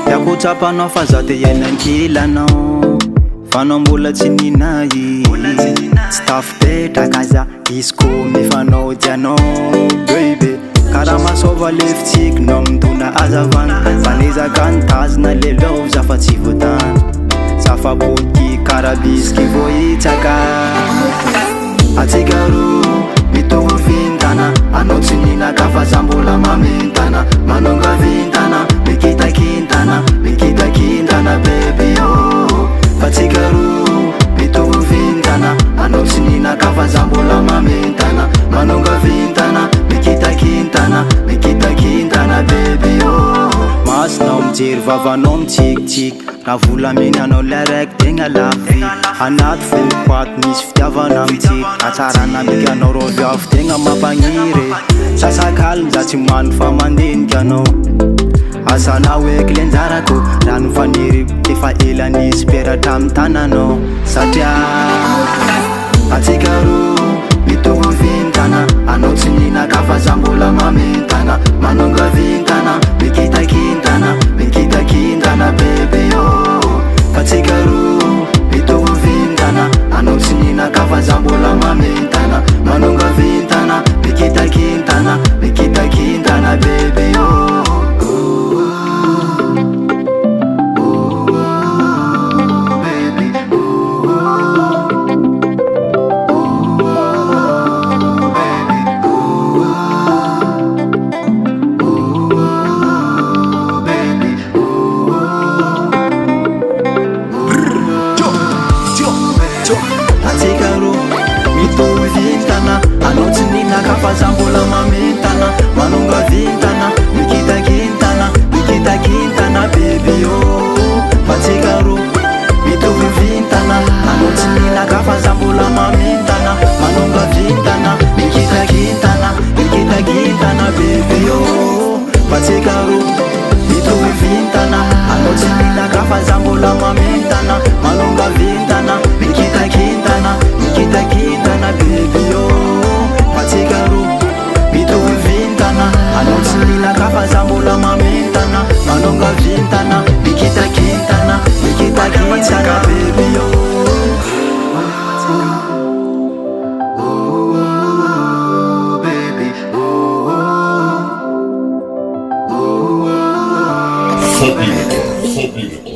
Yakutrapanao fa zaho te iainankilana fanao mbola tsy ninay tsy tafipetraka aza izy ko mifanao dianao baby karaha masova lefitsikinao mitondra azavana fanezaka ny tazina lelao za fa tsy voatany zafaboky karabisiky vohitsaka atsika roa mitovy vintana anao tsy ninaka fa za mbola mamentana manonga vintana mikitakintana mikitakintana baby oh fatsika roa mitovy vintana anao tsy ninaka fa za mbola mamentana manonga vintana mikitakintana mikitakintana baby oh masinao mijery vavanao mitsikitsiky raha volamena anao le raiky tegna lavy anaty foko ato misy fitiavana mitsiky atsarana mika anao ro viavy tegna mampagniry sasakaliny za tsy mano fa mandinika anao asanao eky le njarako raha nofaniry efa elanisy peratra amy tananao satria atsika roa mitovy vintana anao tsy ninaka fa za mbola mamentana manonga vintana mikitakintana mikitakintana baby oh fatsika roa mitovy vintana anao tsy ninaka fa za mbola mamentana manonga vintana mikitakintana mikitakintana baby oh fa za mbola mamentana manonga vintana mikitakintana mikitakintana baby oh fatsika roa mitovy vintana anao tsy ninaka fa za mbola mamentana manonga vintana mikitakintana mikitakintana baby oh fatsika roa mitovy vintana anao tsy ninaka fa za mbola mamentana manonga vintana mikitakintana mikitakintana baby oh fatsika roa mitovy vintana anao tsy ninaka fa za mbola mamentana manonga vintana mikitakintana mikitakintana baby oh Phobie.